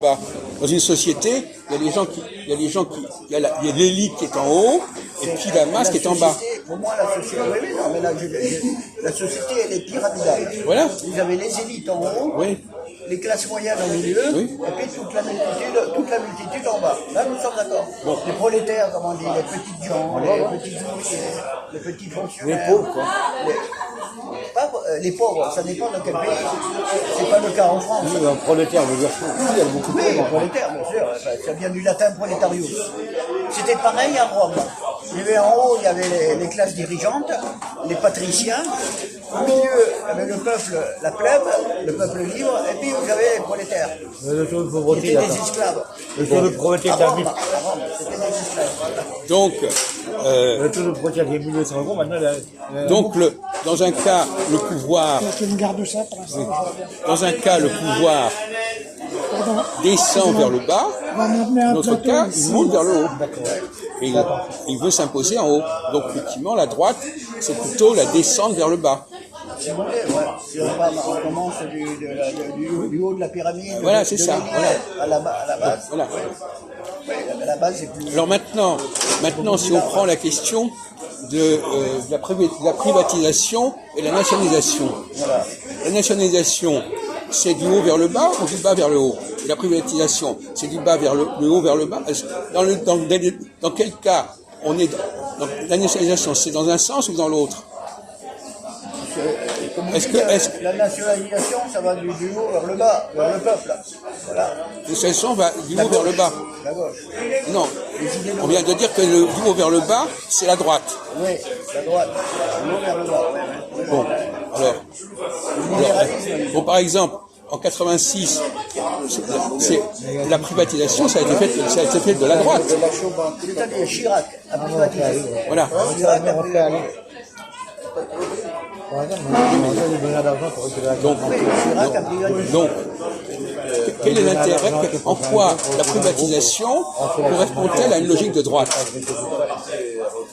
Bah, dans une société, il y a l'élite qui est en haut et puis la masse qui est en bas. Pour moi, la société, oui, non, mais la société, elle est pyramidale. Voilà. Vous avez les élites en haut, Oui. les classes moyennes au milieu, Oui. et puis toute la multitude en bas. Là, nous sommes d'accord. Bon. Les prolétaires, comme on dit, les petites gens, les petits ouvriers, les petits fonctionnaires. Les pauvres, quoi. Les pauvres, ça dépend de quel pays. C'est pas le cas en France. Oui, un prolétaire veut dire il y a beaucoup de Oui, pauvres. un prolétaire, bien sûr. Enfin, ça vient du latin proletarius. C'était pareil à Rome. Il y avait en haut, il y avait les classes dirigeantes, les patriciens. Au milieu, il y avait le peuple, la plèbe, le peuple libre, et puis vous avez les prolétaires. Le taux de Qui pauvreté, étaient là. des esclaves. Le taux de pauvreté À de la Rome, ville. à Rome, c'était des esclaves. Donc, Le taux de pauvreté qui est 1500 €, maintenant, dans un cas, le pouvoir, Je me garde ça pour l'instant. dans un cas, le pouvoir descend vers le bas. Dans notre cas, il monte vers le haut. Et il veut s'imposer en haut. Donc, effectivement, la droite, c'est plutôt la descente vers le bas. Si vous voulez, ouais. Si on commence du haut de la pyramide, Voilà, c'est de ça, l'élite voilà. à la base. Voilà. Oui, la base, c'est plus... Alors maintenant, si on prend la question de la privatisation et la nationalisation. Voilà. La nationalisation, c'est du haut vers le bas ou du bas vers le haut? Et la privatisation, c'est du bas vers le haut vers le bas. Dans quel cas on est dans la nationalisation, c'est dans un sens ou dans l'autre? La nationalisation, ça va du haut vers le bas, vers le peuple. Voilà. La nationalisation va du haut vers le bas. La gauche. Non, on vient de dire que du haut vers le bas, c'est la droite. Oui, la droite. Du haut vers le bas. Oui. Bon, alors, bon, par exemple, en 86, c'est la privatisation, ça a été fait de la droite. C'est-à-dire Chirac a privatisé. Voilà. Chirac a privatisé. Chirac a privatisé. Donc, quel est l'intérêt? En quoi la privatisation correspond-elle à une logique de droite?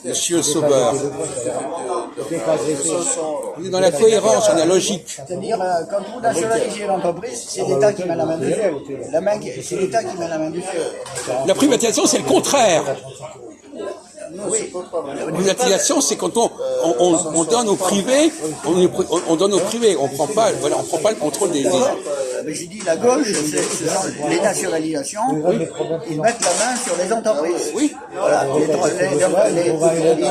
Monsieur Sauveur, on est dans la cohérence, on est logique. C'est-à-dire, quand vous nationalisez une entreprise, c'est l'État qui met la main dessus. C'est l'État qui met la main dessus. La privatisation, c'est le contraire. Oui. La privatisation, c'est quand on donne au privé, on donne au privé, on prend pas le contrôle des. Mais j'ai dit la gauche, ce sont les nationalisations, ils mettent la main sur les entreprises. Oui. Voilà. Ils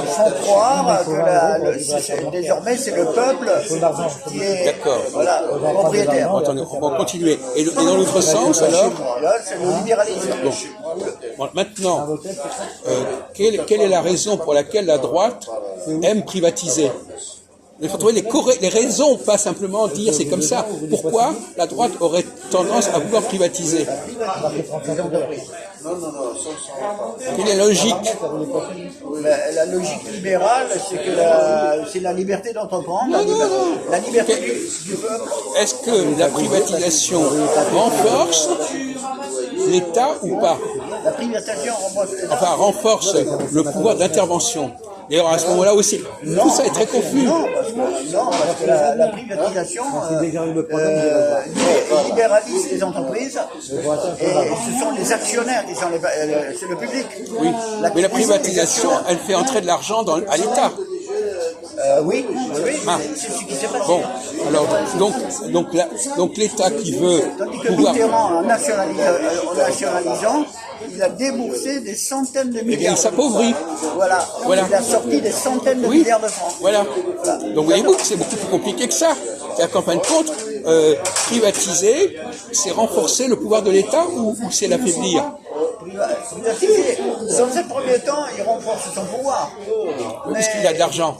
font croire que désormais c'est le peuple qui est propriétaire. Attendez, on va continuer. Et dans l'autre sens, alors? Là, c'est le libéralisme. Bon, maintenant, quelle est la raison pour laquelle la droite aime privatiser? Il faut trouver les raisons, pas simplement dire c'est comme ça. Pourquoi la droite aurait tendance à vouloir privatiser? Quelle est la logique? La logique libérale, c'est que c'est la liberté d'entreprendre, la liberté du peuple. Est-ce que la privatisation renforce l'État ou pas? La privatisation renforce le pouvoir d'intervention. D'ailleurs, à ce moment-là aussi, tout ça est très confus. Non, parce que la privatisation libéralise les entreprises et ce sont les actionnaires qui sont c'est le public. Oui, mais la privatisation, elle fait entrer de l'argent à l'État. Oui, c'est ce qui s'est passé. Bon, alors, donc l'État qui veut Tandis que pouvoir... Mitterrand, en nationalisant, il a déboursé des centaines de milliards. Eh bien, il s'appauvrit. Voilà. Il a sorti des centaines de milliards de francs. Voilà. Donc, voyez-vous que c'est beaucoup plus compliqué que ça. C'est-à-dire qu'en fin de compte, privatiser, c'est renforcer le pouvoir de l'État ou c'est l'affaiblir? Privatiser. Dans un premier temps, il renforce son pouvoir. Puisqu'il a de l'argent.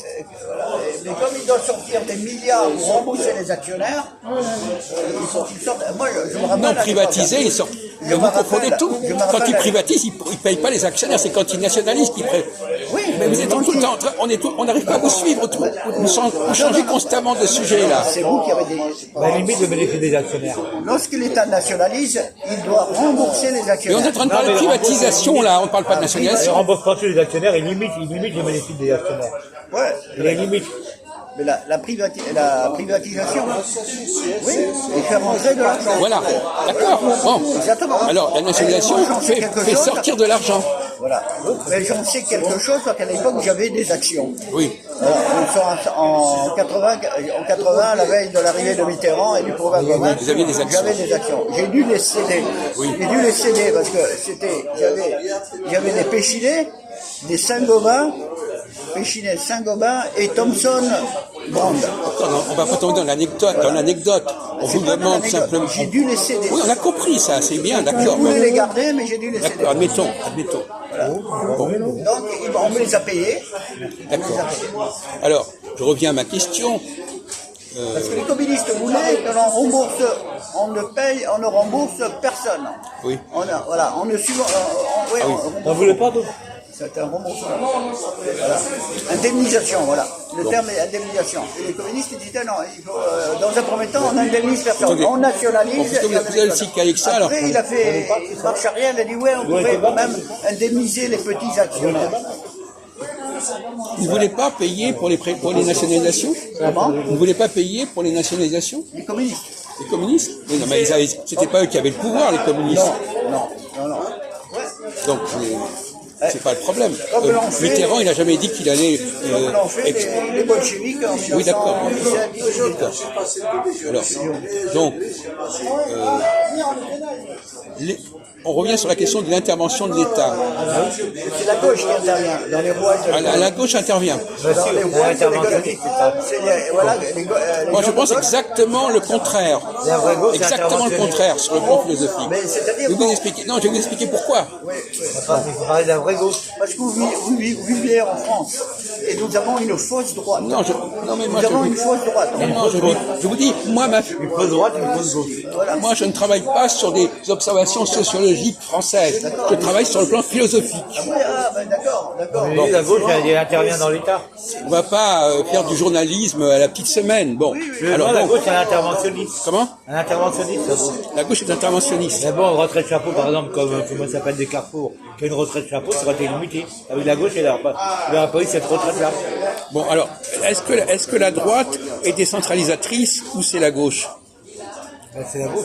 Mais comme il doit sortir des milliards pour rembourser les actionnaires, il faut qu'il sorte. Moi, je me rappelle. Non, privatiser, il sort. Vous confondez tout. Quand il privatise, il ne paye pas les actionnaires. C'est quand il nationalise qu'il paye. Oui, mais vous êtes tout le temps en train. On n'arrive pas à vous suivre. Vous changez constamment de sujet, là. C'est vous qui avez des. La limite de bénéfice des actionnaires. Lorsque l'État nationalise, il doit rembourser les Mais actionnaires. on est en train de parler de privatisation, là. On ne parle pas de Il nationalisation. ne rembourse pas tous les actionnaires, il limite les bénéfices des actionnaires. Ouais. Il les limite. Mais la privatisation, oui, et faire rentrer de l'argent. Voilà, d'accord. Bon. Exactement. Alors, la nationalisation fait sortir de l'argent. Voilà. Mais j'en sais quelque chose parce qu'à l'époque, j'avais des actions. Oui. En 80, à la veille de l'arrivée de Mitterrand et du programme commun, vous aviez des actions. J'avais des actions. J'ai dû les céder. Oui. J'ai dû les céder parce que j'avais des Péchiney, des Saint-Gobain, Péchiney, Saint-Gobain et Thomson Brand. Non, on va pas tomber dans l'anecdote. On vous demande simplement. J'ai dû les céder. Oui, on a compris ça, c'est bien, Je d'accord. voulais les garder, mais j'ai dû les céder. D'accord, admettons. Voilà. Bon. Donc, on me les a payés. D'accord. Alors, je reviens à ma question. Parce que les communistes voulaient que l'on rembourse, on ne rembourse personne. Oui. On ne suit. On voulait pas d'autre. C'est un remboursement. Voilà. Indemnisation, voilà. Le terme est indemnisation. Et les communistes disaient non, il faut, dans un premier temps, on indemnise personne. Attendez. On nationalise. Vous avez le cycle avec ça, alors. Après, il a fait marche arrière, il a dit ouais, on pourrait quand même indemniser les petits actionnaires. Vous ne voulez pas payer pour les nationalisations? Comment? Vous ne voulez pas payer pour les nationalisations? Les communistes. Les communistes? Oui, non, mais c'était pas eux qui avaient le pouvoir, les communistes. Non. Donc, c'est pas le problème. Comme l'ont fait- Mitterrand, il n'a jamais dit qu'il allait. Comme l'ont fait les bolcheviks en 1917. Oui, d'accord. Alors, donc, on revient sur la question de l'intervention de l'État. C'est la gauche qui intervient dans les rouages de La gauche intervient. dans les rouages de l'économie. Moi, je pense exactement le contraire. Exactement le contraire sur le plan philosophique. Mais c'est-à-dire Je vais vous expliquer. Non, je vais vous expliquer pourquoi. Il faut parler de la vraie gauche. parce que vous vivez en France et nous avons une fausse droite. Non, mais moi, Nous avons une fausse droite. je vous dis, moi, Une fausse droite, une fausse gauche. moi, je ne travaille pas sur des observations sociologiques françaises. Je travaille sur le plan philosophique. D'accord. Mais la gauche, elle intervient dans l'État. On va pas faire du journalisme à la petite semaine. Bon, alors la donc, gauche, elle est interventionniste. comment? Un interventionniste, la gauche. La gauche est interventionniste. Mais bon, retraite de chapeau, par exemple, comme ça s'appelle des Carrefour, qui a une retraite de chapeau, ça aurait été limité. Avec la gauche, il n'aurait pas eu cette retraite-là. Bon, alors, est-ce que la droite est décentralisatrice ou c'est la gauche? C'est la gauche.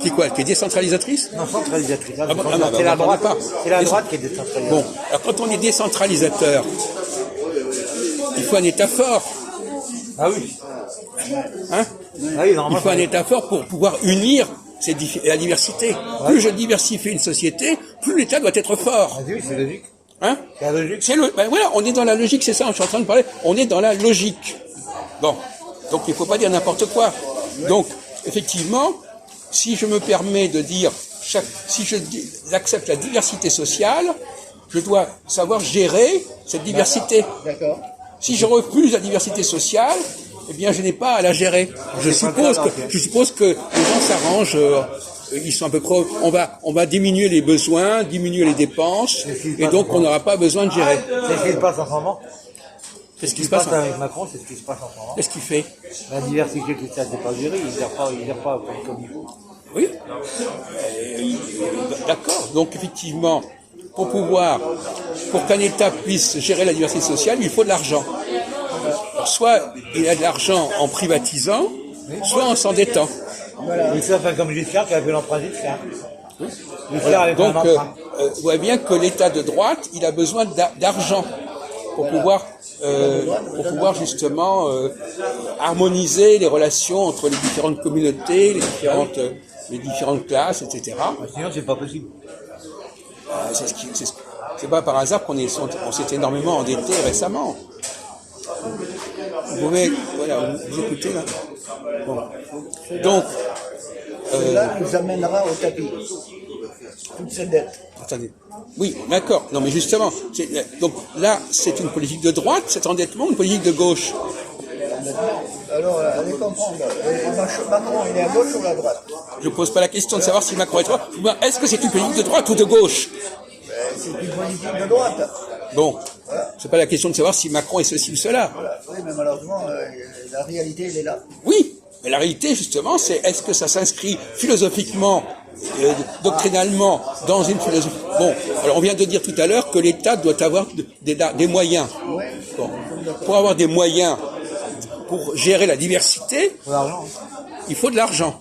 Qui quoi? Qui est décentralisatrice? Non, centralisatrice. Ah bon, C'est la droite. pas. C'est la droite qui est décentralisatrice. Bon, alors quand on est décentralisateur, il faut un État fort. Ah oui. Hein? Ah oui, Il normalement. faut un État fort pour pouvoir unir la diversité. Plus je diversifie une société, plus l'État doit être fort. Ah oui, c'est logique. Hein? C'est la logique. Ben voilà, on est dans la logique, c'est ça, je suis en train de parler, on est dans la logique. Bon, donc il ne faut pas dire n'importe quoi. Donc, effectivement, si je me permets de dire, si j'accepte la diversité sociale, je dois savoir gérer cette diversité. D'accord. Si je refuse la diversité sociale, eh bien, je n'ai pas à la gérer. Je suppose que les gens s'arrangent. Ils sont à peu près. On va diminuer les besoins, diminuer les dépenses, et donc on n'aura pas besoin de gérer. C'est ce qui se passe en ce moment. Qu'est-ce qui Ce se passe? avec Macron, c'est ce qui se passe en ce moment. Qu'est-ce qu'il fait? La diversité, tout ça, c'est pas géré. Il gère pas comme il faut. Oui. D'accord. Donc effectivement, pour qu'un État puisse gérer la diversité sociale, il faut de l'argent. Alors, soit il a de l'argent en privatisant, soit en s'endettant. Il fait comme Giscard qui a fait l'emprunt Giscard. Giscard avait fait un Donc, emprunt. vous voyez bien que l'État de droite, il a besoin d'argent pour pouvoir justement harmoniser les relations entre les différentes communautés, les différentes classes, etc. Sinon, c'est pas possible. C'est pas par hasard qu'on s'est énormément endetté récemment. Vous pouvez, voilà, vous écoutez là. Bon. Donc, Cela nous amènera au tapis. Toutes ces dettes. attendez. Oui, d'accord. Non, mais justement, donc là, c'est une politique de droite, cet endettement, une politique de gauche. Alors, allez comprendre. Macron, il est à gauche ou à droite? Je ne pose pas la question de savoir si Macron est de droite. Est-ce que c'est une politique de droite ou de gauche? C'est une politique de droite. Bon, c'est pas la question de savoir si Macron est ceci ou cela. Voilà. Oui, mais malheureusement, la réalité, elle est là. Oui, mais la réalité, justement, c'est est-ce que ça s'inscrit philosophiquement, doctrinalement, dans une philosophie. Bon, alors on vient de dire tout à l'heure que l'État doit avoir des moyens. Bon. Pour avoir des moyens pour gérer la diversité, Pour l'argent. il faut de l'argent.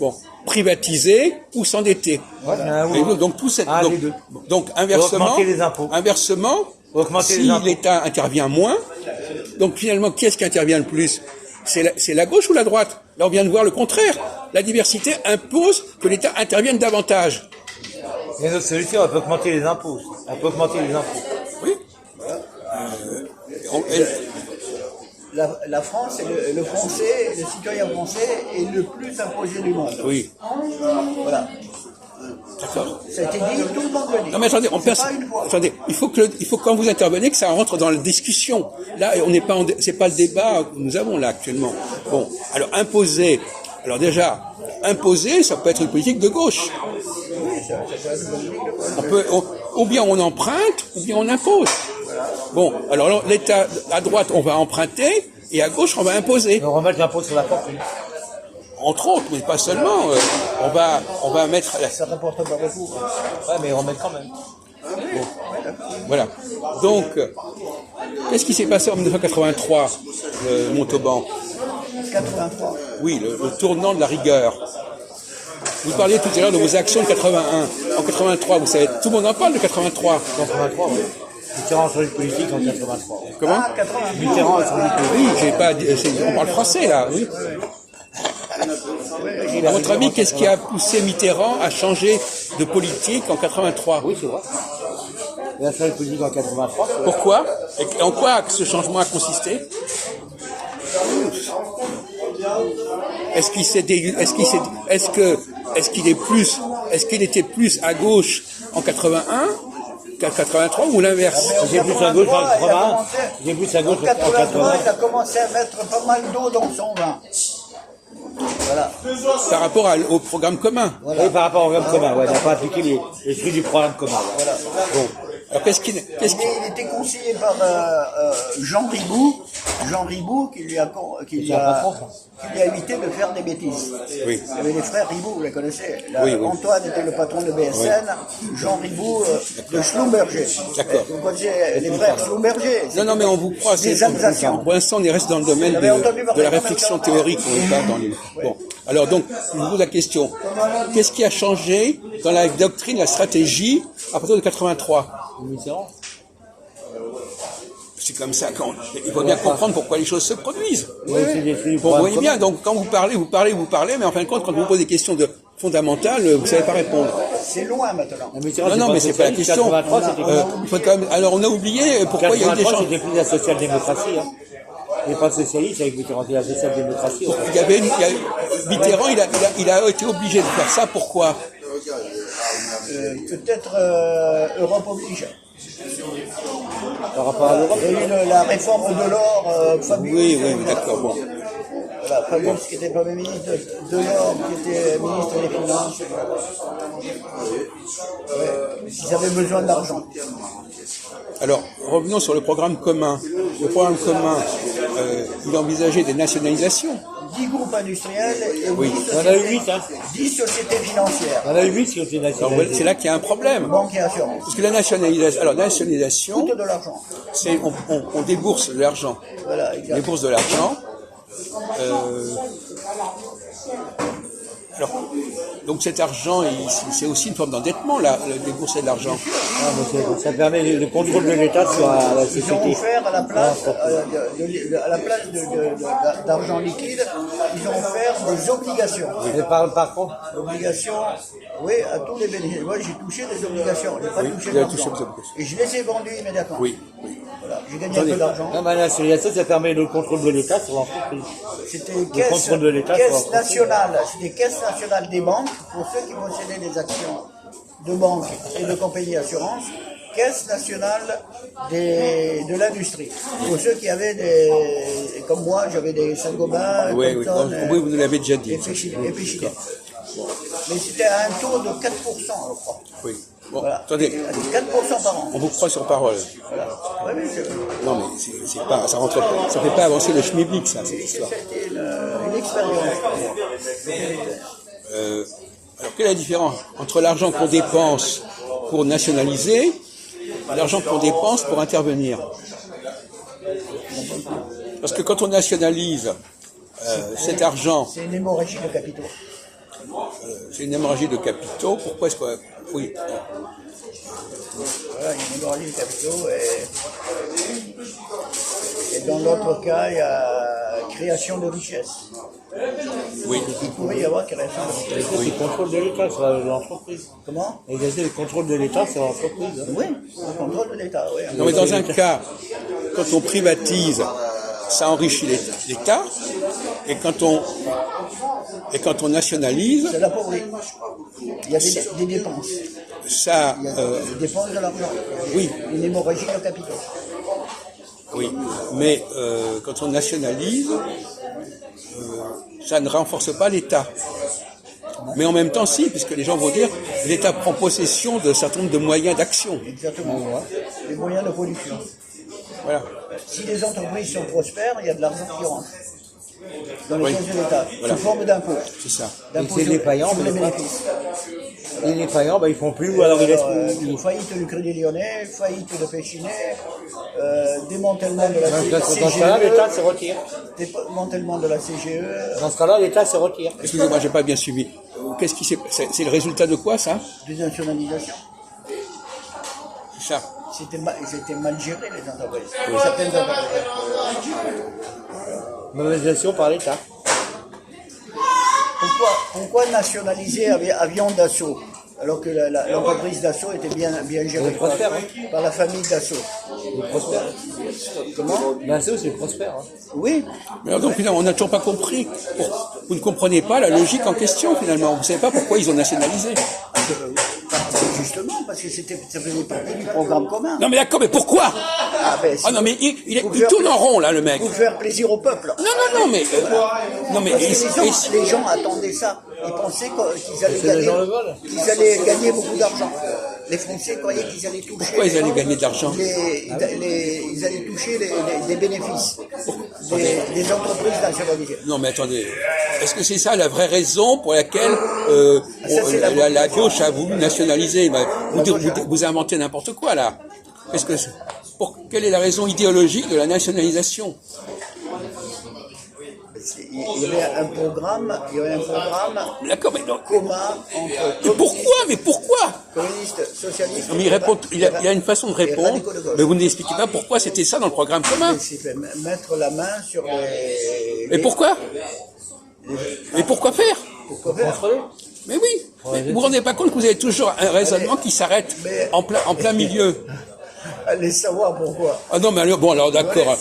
Bon, privatiser ou s'endetter. Ouais, Et donc tout cette, les deux. donc inversement, Augmenter les impôts. Augmenter si les impôts. l'État intervient moins, donc finalement qui est-ce qui intervient le plus? C'est la gauche ou la droite? Là on vient de voir le contraire. La diversité impose que l'État intervienne davantage. Il y a une autre solution, on peut augmenter les impôts. On peut augmenter les impôts. Oui. La France, et le français, le citoyen français est le plus imposé du monde. Oui. Voilà. D'accord. Ça a été dit, tout le monde le dit. Non mais attendez, attendez, il faut que quand vous intervenez que ça rentre dans la discussion. Là, on n'est pas, c'est pas le débat que nous avons là actuellement. Bon, alors imposer. Alors déjà, imposer, ça peut être une politique de gauche. Ou bien on emprunte, ou bien on impose. Bon, alors l'État, à droite, on va emprunter, et à gauche, on va imposer. On remet l'impôt sur la fortune. Entre autres, mais pas seulement. On va mettre... Ça rapporte pas beaucoup. Ouais, mais on remet quand même. Bon. Voilà. Donc, qu'est-ce qui s'est passé en 1983, Montauban? 83. Oui, le tournant de la rigueur. Vous parliez tout à l'heure de vos actions de 81. En 83, vous savez, tout le monde en parle de 83. 83, oui. Mitterrand a changé de politique en 83. Comment? Ah, 83. Mitterrand a changé de politique. Oui, j'ai pas, on parle français là, oui. À votre avis, qu'est-ce qui a poussé Mitterrand à changer de politique en 83? Oui, c'est vrai. Il a changé de politique en 83. Pourquoi? Et en quoi ce changement a consisté? Est-ce qu'il était plus à gauche en 81 qu'à 83 ou l'inverse? J'ai plus à gauche en 80. J'ai plus à gauche En en 83, 80. il a commencé à mettre pas mal d'eau dans son vin. Voilà. Par rapport au programme commun. Oui, par rapport au programme commun. Ouais, il n'a pas appliqué les fruits du programme commun. Voilà. Bon. Alors Il était conseillé par Jean Ribou. Jean Ribou qui lui a évité de faire des bêtises. Oui. Il y avait les frères Ribou, vous les connaissez. Oui, oui. Antoine était le patron de BSN, Jean Ribou de Schlumberger. D'accord. Vous connaissez les frères Schlumberger. Non, mais on vous croit. Des Alsaciens. Pour l'instant, on reste dans le domaine de la réflexion théorique. On n'est pas dans les... Bon. Alors donc, je vous pose la question. Qu'est-ce qui a changé dans la doctrine, la stratégie, à partir de 83? Mitterrand. C'est comme ça. Il faut bien comprendre pourquoi les choses se produisent. Oui, c'est des fruits du Bon, vous programme voyez bien, commun. donc quand vous parlez, mais en fin de compte, quand vous posez des questions fondamentales, vous ne savez pas répondre. C'est loin maintenant. Mitterrand, Non, mais c'est pas la question. 83, c'était Il faut quand même, alors on a oublié pourquoi il y a eu des 83, gens. c'était plus la social-démocratie. Hein. Il n'est pas socialiste avec Mitterrand, c'est la social-démocratie. Mitterrand, il a été obligé de faire ça. Pourquoi? Peut-être Europe oblige. Par rapport à l'Europe. Il y a eu la réforme de l'or, Fabius. Oui, d'accord. Bon. Voilà, Fabius qui était Premier ministre de l'or, qui était ministre des Finances. Ouais, s'ils avaient besoin d'argent. Alors, revenons sur le programme commun. Le programme commun, il envisageait des nationalisations. 10 groupes industriels et Oui. 10 On en a eu 8, hein. 10 sociétés financières. On a eu 8 sur les Alors, nationalités. c'est là qu'il y a un problème. Banque et assurance. Parce que la nationalisation, Coûte de l'argent. c'est on débourse de l'argent. Voilà, On exact. débourse de l'argent. Alors, donc cet argent, c'est aussi une forme d'endettement, là, le débourser de l'argent. Ah, mais ça permet le contrôle de l'État sur la Ils ont société. offert à la place, d'argent liquide, ils ont offert des obligations. Mais par contre, Obligations, oui, à tous les bénéficiaires. Moi, j'ai touché des obligations, j'ai pas touché il a d'argent. touché des obligations. Et je les ai vendues immédiatement. Oui. Voilà, j'ai gagné un peu d'argent. non, mais la nationalisation, ça permet le contrôle de l'État sur l'entreprise. C'était contrôle de l'État sur caisse l'entreprise. nationale, c'était caisse nationale des banques, pour ceux qui possédaient des actions de banques et de compagnies d'assurance, caisse nationale de l'industrie. Pour ceux qui avaient comme moi, j'avais des Saint-Gobain, Oui, Compton, oui, vous nous l'avez déjà dit. et Péchinet. Mais c'était à un taux de 4%, je crois. Oui. Bon, Voilà. attendez, 4% par an. on vous croit sur parole. Voilà. Ouais, oui, Non, mais c'est pas, ça rentre pas, ça fait pas avancer le schmilblick, ça, cette histoire. c'était une expérience. Alors, quelle est la différence entre l'argent qu'on dépense pour nationaliser et l'argent qu'on dépense pour intervenir? Parce que quand on nationalise cet argent, C'est une hémorragie de capitaux. c'est une hémorragie de capitaux, pourquoi est-ce que... Oui, Voilà, une hémorragie de capitaux. Et dans l'autre cas, il y a création de richesse. oui. Il pourrait y avoir création de richesse. C'est le contrôle de l'État sur l'entreprise. Comment? Exercer le contrôle de l'État sur l'entreprise. Hein. Oui, le contrôle de l'État. Oui. Non, mais dans un cas, quand on privatise, ça enrichit l'État, et quand on nationalise, C'est l'appauvri. Il y a des dépenses. ça... Il y a des dépenses de l'argent. oui. Une hémorragie de capitaux. Oui, mais quand on nationalise, ça ne renforce pas l'État. Mais en même temps, si, puisque les gens vont dire l'État prend possession d'un certain nombre de moyens d'action. Exactement. Les moyens de production. Voilà. Si les entreprises sont prospères, il y a de l'argent qui rentre dans les Oui. caisses de l'État, Voilà. sous forme d'impôts. C'est ça. D'impôts Et c'est sur défaillant, sur les mais bénéfices. Les défaillants, bah, ils font plus, ou alors ils laissent. Faillite du Crédit Lyonnais, faillite de Péchinet, démantèlement de la Dans ce cas-là, l'État se retire. démantèlement de la CGE. Dans ce cas-là, l'État se retire. Excusez-moi, j'ai pas bien suivi. Qu'est-ce qui c'est le résultat de quoi, ça? Dénationalisation. C'est ça. C'était mal géré, les entreprises. Certaines entreprises. Mobilisation par l'État. Pourquoi nationaliser Avion d'Assaut alors que l'entreprise d'Assaut était bien gérée par la famille d'Assaut? C'est prospère. Comment? L'assaut, c'est prospère. Hein. Oui. Mais alors donc, finalement, on n'a toujours pas compris. Vous ne comprenez pas la logique en question, finalement. Vous ne savez pas pourquoi ils ont nationalisé. Justement, parce que ça faisait partie du programme commun. Non, mais d'accord, mais pourquoi? Ah non, mais il tourne en rond, là, le mec. Pour faire plaisir au peuple. Non, mais... non, mais... Parce que les gens attendaient ça. Ils pensaient qu'ils allaient gagner beaucoup d'argent. Les Français croyaient qu'ils allaient toucher... Pourquoi ils allaient gagner de l'argent? Ils allaient toucher les bénéfices des entreprises nationalisées. Non, mais attendez. Est-ce que c'est ça la vraie raison pour laquelle la gauche a voulu nationaliser? Vous inventez n'importe quoi, là. Quelle est la raison idéologique de la nationalisation? Il y avait un programme D'accord, mais non. commun entre Mais pourquoi? communistes, socialistes... Non, mais il a une façon de répondre, mais vous n'expliquez pas pourquoi c'était ça dans le programme commun. Mettre la main sur les... Mais pourquoi? Mais pourquoi faire? Pourquoi faire? Mais oui. Mais vous vous rendez pas compte que vous avez toujours un raisonnement qui s'arrête en plein milieu? Allez savoir pourquoi. Ah non, mais alors, bon, alors d'accord.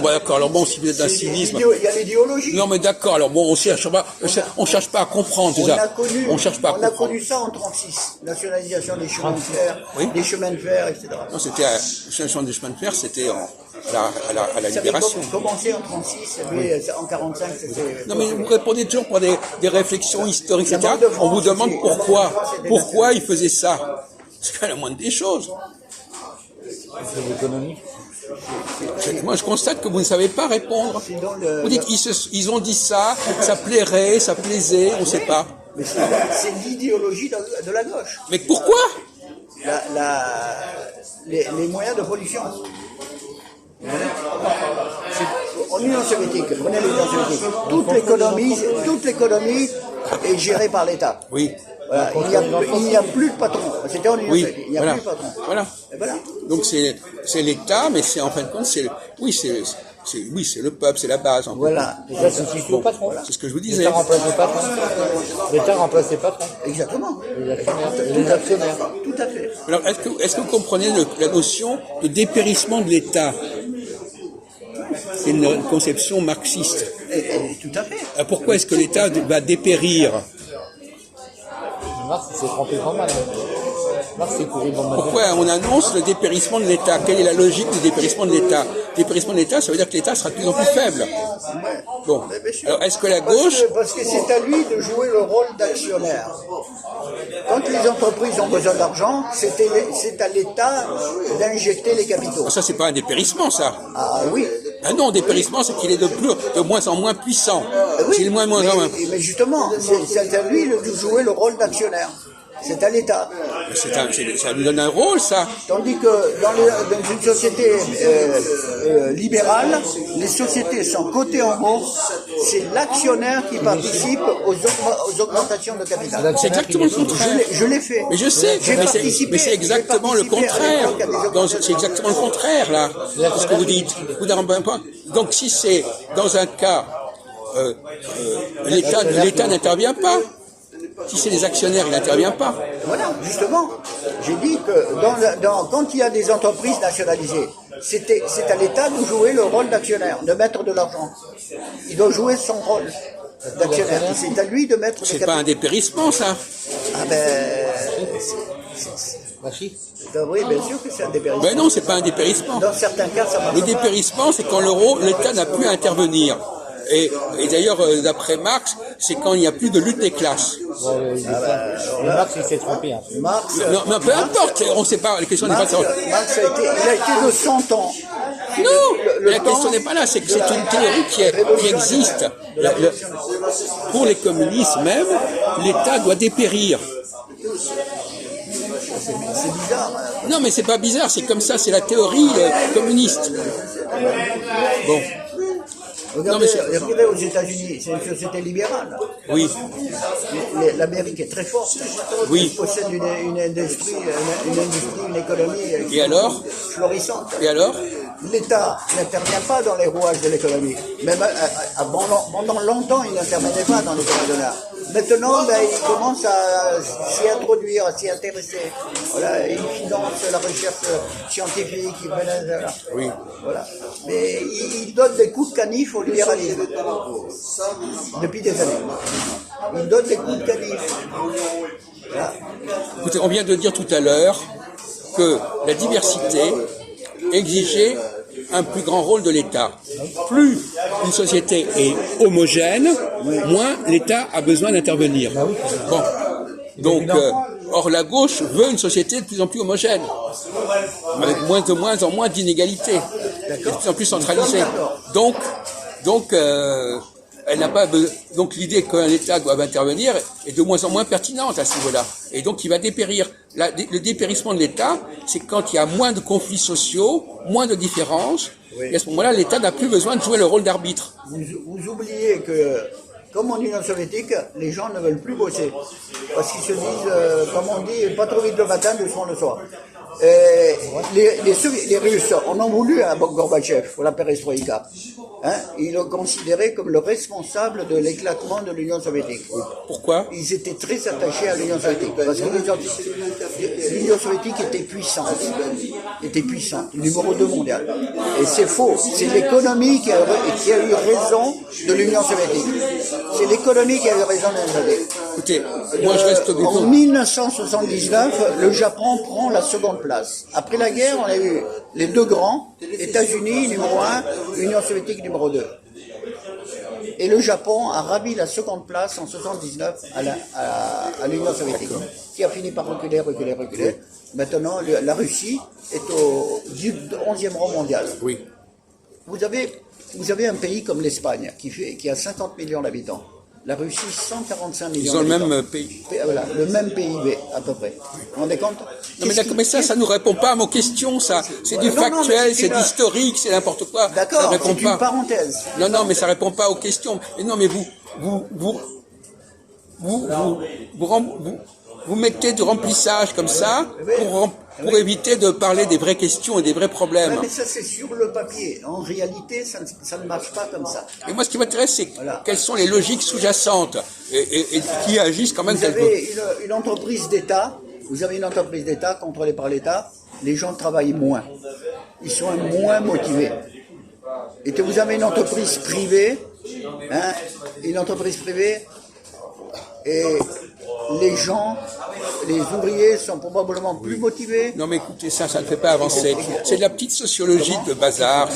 D'accord. Alors bon, si vous êtes d'un civisme. Il y a l'idéologie. Non, mais d'accord. Alors bon, on cherche pas à comprendre tout ça. On cherche pas à comprendre. On a connu ça en 36. Nationalisation des chemins de fer, Oui. des chemins de fer, etc. Non, c'était nationalisation des chemins de fer, c'était à la libération. Ça avait commencé en 36, mais en 45, c'était... Non, mais vous répondez toujours pour des réflexions historiques, etc. On vous demande pourquoi il faisait ça. C'est quand même la moindre des choses. C'est l'économie. Moi, je constate que vous ne savez pas répondre. Vous dites, ils ont dit ça, ça plairait, ça plaisait, on ne sait pas. Mais c'est l'idéologie de la gauche. Mais pourquoi? Les moyens de production. En Union soviétique, prenez l'Union soviétique, toute l'économie est gérée par l'État. Oui. Voilà, il n'y a plus de patron. C'était en Union soviétique, il n'y a plus de patron. Voilà. Et voilà. Donc c'est l'État, mais c'est en fin de compte, c'est le peuple, c'est la base. En Voilà. Ça se situe au patron. C'est ce que je vous disais. L'État remplace le patron. L'État remplace les patrons. Exactement. Les actionnaires. Tout à fait. Alors, est-ce que vous comprenez la notion de dépérissement de l'État? C'est une conception marxiste. Tout à fait. Alors, pourquoi est-ce que l'État va dépérir? Marx, il s'est trompé pas mal. Marx, c'est couru dans ma tête. Pourquoi on annonce le dépérissement de l'État? Quelle est la logique du dépérissement de l'État? Le dépérissement de l'État, ça veut dire que l'État sera de plus en plus faible. Bon. Alors, est-ce que la gauche... Parce que c'est à lui de jouer le rôle d'actionnaire. Quand les entreprises ont besoin d'argent, c'est à l'État d'injecter les capitaux. Ça, c'est pas un dépérissement, ça. Ah oui. Ah non, dépérissement, c'est qu'il est de moins en moins puissant. Oui. C'est de moins en moins. Mais justement, c'est à lui de jouer le rôle d'actionnaire. c'est à l'État. Ça nous donne un rôle, ça. Tandis que dans une société libérale, les sociétés sont cotées en bourse, c'est l'actionnaire qui participe aux augmentations de capital. C'est exactement le contraire. Je l'ai fait. Mais je sais, mais c'est exactement le contraire. C'est exactement le contraire, là, ce que vous dites. Donc, si c'est dans un cas, l'État n'intervient pas. Si c'est les actionnaires, il n'intervient pas. Voilà, justement. J'ai dit que quand il y a des entreprises nationalisées, c'est à l'État de jouer le rôle d'actionnaire, de mettre de l'argent. Il doit jouer son rôle d'actionnaire. C'est à lui de mettre... C'est pas un dépérissement, ça. Ah ben... Oui, bien sûr que c'est un dépérissement. Ben non, c'est pas un dépérissement. Dans certains cas, ça marche. Le dépérissement, c'est quand l'État n'a plus à intervenir. Et d'ailleurs, d'après Marx, c'est quand il n'y a plus de lutte des classes. Marx, il s'est trompé. Hein. Marx, non, peu importe, on ne sait pas, la question n'est pas ça. Marx il a été de 100 ans. Non, la question n'est pas là, c'est que c'est une théorie qui existe. Pour les communistes même, l'État doit dépérir. C'est bizarre. Hein. Non, mais c'est pas bizarre, c'est comme ça, c'est la théorie communiste. Bon. Regardez aux États-Unis, c'est une société libérale. Oui. L'Amérique est très forte. Oui. Elle possède une industrie, une économie florissante. Et alors? L'État n'intervient pas dans les rouages de l'économie. Même pendant longtemps, il n'intervenait pas dans les domaines de l'art. Maintenant, il commence à s'y introduire, à s'y intéresser. Voilà, il finance la recherche scientifique, Oui. Voilà. Mais il donne des coups de canif au libéralisme depuis des années. Il donne des coups de canif. Voilà. Écoutez, on vient de dire tout à l'heure que la diversité exigeait un plus grand rôle de l'État. Plus une société est homogène, moins l'État a besoin d'intervenir. Bon. Donc, or la gauche veut une société de plus en plus homogène, avec de moins en moins d'inégalités, de plus en plus centralisée. Donc, elle n'a pas donc l'idée qu'un État doit intervenir est de moins en moins pertinente à ce niveau-là. Et donc il va dépérir. Le dépérissement de l'État, c'est quand il y a moins de conflits sociaux, moins de différences, et à ce moment-là, l'État n'a plus besoin de jouer le rôle d'arbitre. Vous oubliez que, comme en Union soviétique, les gens ne veulent plus bosser. Parce qu'ils se disent, comme on dit, pas trop vite le matin, doucement le soir. Les Russes en ont voulu à Gorbatchev pour la perestroïka. Hein, ils l'ont considéré comme le responsable de l'éclatement de l'Union soviétique. Pourquoi? Ils étaient très attachés à l'Union soviétique. Parce que l'Union soviétique était puissante. Numéro 2 mondial. Et c'est faux. C'est l'économie qui a eu raison de l'Union soviétique. C'est l'économie qui a eu raison de l'Union soviétique. Écoutez, moi je reste en 1979, le Japon prend la seconde place. Après la guerre, on a eu les deux grands, États-Unis numéro 1, Union soviétique numéro 2. Et le Japon a ravi la seconde place en 79 à l'Union soviétique, qui a fini par reculer. Maintenant, la Russie est au 11e rang mondial. Oui. Vous avez un pays comme l'Espagne, qui a 50 millions d'habitants. La Russie, 145 millions d'habitants. Ils ont le même pays. Voilà, le même PIB, à peu près. Vous vous rendez compte? Non, mais ça nous répond pas à mon question, ça. C'est du factuel, c'est d'historique, c'est n'importe quoi. D'accord, c'est une parenthèse. Non, mais ça répond pas aux questions. Mais non, mais vous mettez du remplissage comme ça pour éviter de parler des vraies questions et des vrais problèmes. Ouais, mais ça, c'est sur le papier. En réalité, ça ne marche pas comme ça. Et moi, ce qui m'intéresse, c'est quelles sont les logiques sous-jacentes et qui agissent quand même Vous avez une entreprise d'État. Vous avez une entreprise d'État contrôlée par l'État. Les gens travaillent moins. Ils sont moins motivés. Et que vous avez une entreprise privée, et les ouvriers sont probablement plus motivés. Non mais écoutez, ça ne fait pas avancer. C'est de la petite sociologie de bazar.